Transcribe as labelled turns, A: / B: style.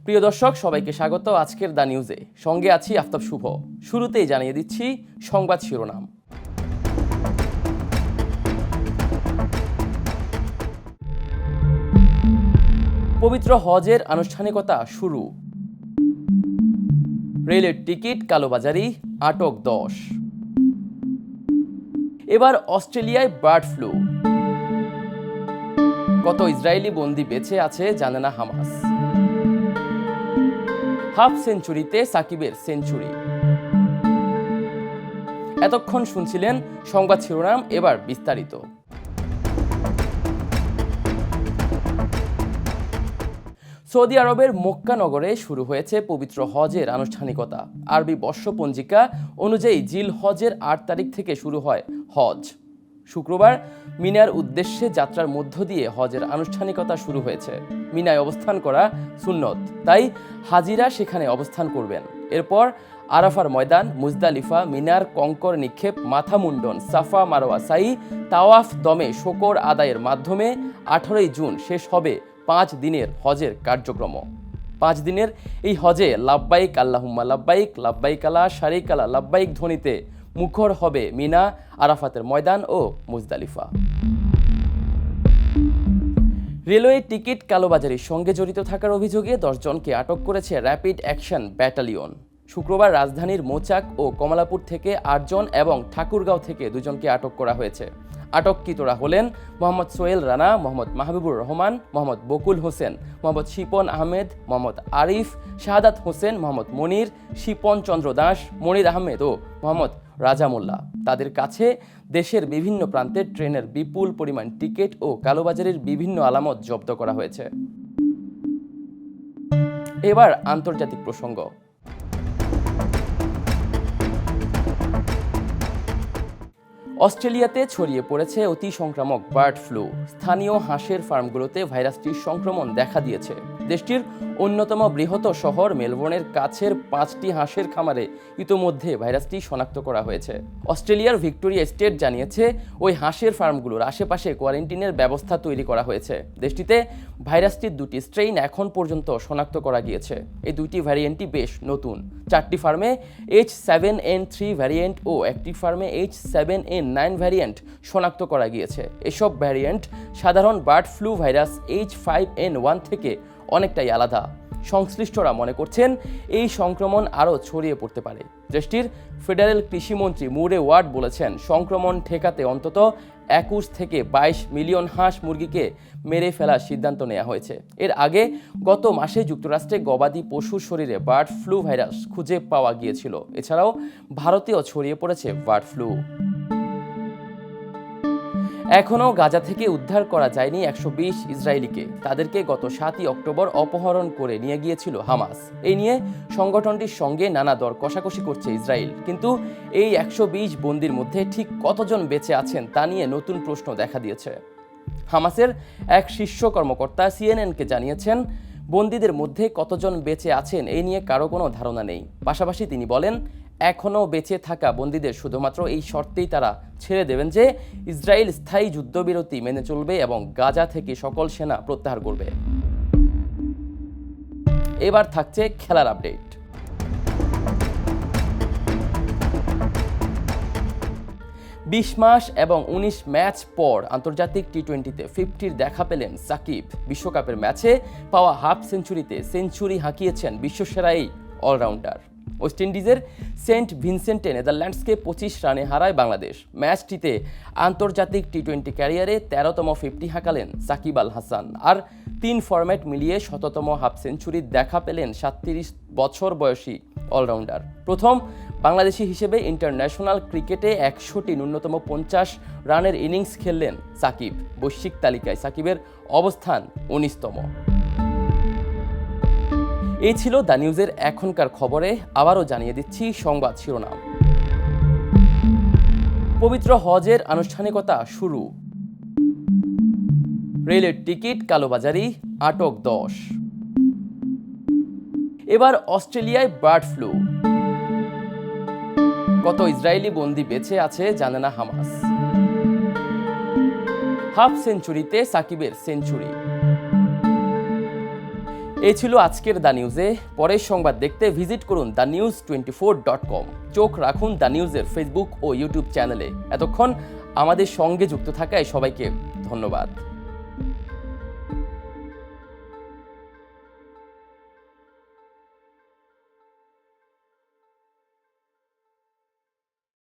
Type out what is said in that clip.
A: প্রিয় দর্শক, সবাইকে স্বাগত আজকের দ্য নিউজে। সঙ্গে আছি আফতাব শুভ। শুরুতেই জানিয়ে দিচ্ছি সংবাদ শিরোনাম। পবিত্র হজের আনুষ্ঠানিকতা শুরু। রেলের টিকিট কালোবাজারি, আটক 10। এবার অস্ট্রেলিয়ায় বার্ড ফ্লু। কত ইসরায়েলি বন্দী বেঁচে আছে জানে না হামাস। হাফ সেঞ্চুরিতে সাকিবের সেঞ্চুরি। এতক্ষণ শুনছিলেন সংবাদ শিরোনাম, এবার বিস্তারিত। সৌদি আরবের মক্কা নগরে শুরু হয়েছে পবিত্র হজের আনুষ্ঠানিকতা। আরবি বর্ষপঞ্জিকা অনুযায়ী জিল হজের 8 তারিখ থেকে শুরু হয় হজ। শুক্রবার মিনার উদ্দেশ্যে যাত্রার মধ্য দিয়ে হজের আনুষ্ঠানিকতা শুরু হয়েছে। মিনায় অবস্থান করা সুন্নত, তাই হাজিরা সেখানে অবস্থান করবেন। এরপর আরাফার ময়দান, মুজদালিফা, মিনার কঙ্কর নিক্ষেপ, মাথা মুন্ডন, সাফা মারওয়া সাই, তাওয়াফ দমে শকর আদায়ের মাধ্যমে 18 জুন শেষ হবে 5 দিনের হজের কার্যক্রম। 5 দিনের এই হজে লাব্বাইক আল্লাহুম্মা লাব্বাইক, লাব্বাইক আলা শারিক আলা লাব্বাইক ধ্বনিতে মুখর হবে মিনা, আরাফাতের ময়দান ও মুজদালিফা। রেলওয়ে টিকিট কালোবাজারির সঙ্গে জড়িত থাকার অভিযোগে 10 জনকে আটক করেছে র্যাপিড অ্যাকশন ব্যাটালিয়ন। শুক্রবার রাজধানীর মোচাক ও কমলাপুর থেকে 8 জন এবং ঠাকুরগাঁও থেকে 2 জনকে আটক করা হয়েছে। আটককৃতরা হলেন মোহাম্মদ সোহেল রানা, মোহাম্মদ মাহবুবুর রহমান, মোহাম্মদ বকুল হোসেন, মোহাম্মদ শিপন আহমেদ, মোহাম্মদ আরিফ, শাহাদাত হোসেন, মোহাম্মদ মনির, শিপন চন্দ্র দাস, মনির আহমেদ ও মোহাম্মদ রাজা মোল্লা। তাদের কাছে দেশের বিভিন্ন প্রান্তের ট্রেনের বিপুল পরিমাণ টিকিট ও কালোবাজারির বিভিন্ন আলামত জব্দ করা হয়েছে। এবার আন্তর্জাতিক প্রসঙ্গ। অস্ট্রেলিয়াতে ছড়িয়ে পড়েছে অতি সংক্রামক বার্ড ফ্লু। স্থানীয় হাঁসের ফার্মগুলোতে ভাইরাসটির সংক্রমণ দেখা দিয়েছে। দেশটির অন্যতম বৃহৎ শহর মেলবোর্নের কাছের 5টি হাঁসের খামারে ইতোমধ্যে ভাইরাসটি শনাক্ত করা হয়েছে। অস্ট্রেলিয়ার ভিক্টোরিয়া স্টেট জানিয়েছে ওই হাঁসের ফার্মগুলোর আশেপাশে কোয়ারেন্টিনের ব্যবস্থা তৈরি করা হয়েছে। দেশটিতে ভাইরাসটির 2টি স্ট্রেইন এখন পর্যন্ত শনাক্ত করা গিয়েছে। এই 2টি ভ্যারিয়েন্টই বেশ নতুন। 4টি ফার্মে H7N3 ভ্যারিয়েন্ট ও একটি ফার্মে H7N9 ভ্যারিয়েন্ট শনাক্ত করা গিয়েছে। এসব ভ্যারিয়েন্ট সাধারণ বার্ড ফ্লু ভাইরাস H5N1 থেকে অনেকটাই আলাদা। সংশ্লিষ্টরা মনে করছেন এই সংক্রমণ আরও ছড়িয়ে পড়তে পারে। দেশটির ফেডারেল কৃষিমন্ত্রী মুরে ওয়ার্ড বলেছেন, সংক্রমণ ঠেকাতে অন্তত 21 থেকে 22 মিলিয়ন হাঁস মুরগিকে মেরে ফেলার সিদ্ধান্ত নেওয়া হয়েছে। এর আগে গত মাসে যুক্তরাষ্ট্রে গবাদি পশুর শরীরে বার্ড ফ্লু ভাইরাস খুঁজে পাওয়া গিয়েছিল। এছাড়াও ভারতেও ছড়িয়ে পড়েছে বার্ড ফ্লু। এখনও গাজা থেকে উদ্ধার করা যায়নি 120 ইসরায়েলিকে। তাদেরকে গত 7ই অক্টোবর অপহরণ করে নিয়ে গিয়েছিল হামাস। এই নিয়ে সংগঠনটির সঙ্গে নানা দর কষাকষি করছে ইসরায়েল। কিন্তু এই 120 বন্দির মধ্যে ঠিক কতজন বেঁচে আছেন তা নিয়ে নতুন প্রশ্ন দেখা দিয়েছে। হামাসের এক শীর্ষ কর্মকর্তা সিএনএনকে জানিয়েছেন, বন্দীদের মধ্যে কতজন বেঁচে আছেন এই নিয়ে কারো কোনো ধারণা নেই। পাশাপাশি তিনি বলেন, এখনও বেঁচে থাকা বন্দীদের শুধুমাত্র এই শর্তেই তারা ছেড়ে দেবেন যে ইসরায়েল স্থায়ী যুদ্ধবিরতি মেনে চলবে এবং গাজা থেকে সকল সেনা প্রত্যাহার করবে। এবার থাকছে খেলার আপডেট। বিশ মাস এবং 19 ম্যাচ পর আন্তর্জাতিক টি20তে 50-র দেখা পেলেন সাকিব। বিশ্বকাপের ম্যাচে পাওয়া হাফ সেঞ্চুরিতে সেঞ্চুরি হাঁকিয়েছেন বিশ্বসেরা এই অলরাউন্ডার। ওয়েস্ট ইন্ডিজের সেন্ট ভিনসেন্টে নেদারল্যান্ডসকে 25 রানে হারায় বাংলাদেশ। ম্যাচটিতে আন্তর্জাতিক টি20 ক্যারিয়ারে 13তম 50 হাঁকালেন সাকিব আল হাসান। আর 3 ফরম্যাট মিলিয়ে 100তম হাফ সেঞ্চুরির দেখা পেলেন 37 বছর বয়সী অলরাউন্ডার। প্রথম বাংলাদেশি হিসেবে ইন্টারন্যাশনাল ক্রিকেটে 100টি ন্যূনতম 50 রানের ইনিংস খেললেন সাকিব। বৈশ্বিক তালিকায় সাকিবের অবস্থান 19তম। এই ছিল দ্য নিউজের এখনকার খবরে। আবারও জানিয়ে দিচ্ছি সংবাদ শিরোনাম। পবিত্র হজের আনুষ্ঠানিকতা শুরু। রেলের টিকিট কালোবাজারি, আটক 10। এবার অস্ট্রেলিয়ায় বার্ড ফ্লু। কত ইসরায়েলি বন্দী বেঁচে আছে জানে না হামাস। হাফ সেঞ্চুরিতে সাকিবের সেঞ্চুরি। এই ছিল আজকের দ্য নিউজে। পরের সংবাদ দেখতে ভিজিট করুন thenews24.com। চোখ রাখুন দ্য নিউজের ফেসবুক ও ইউটিউব চ্যানেলে। এতক্ষণ আমাদের সঙ্গে যুক্ত থাকায় সবাইকে ধন্যবাদ।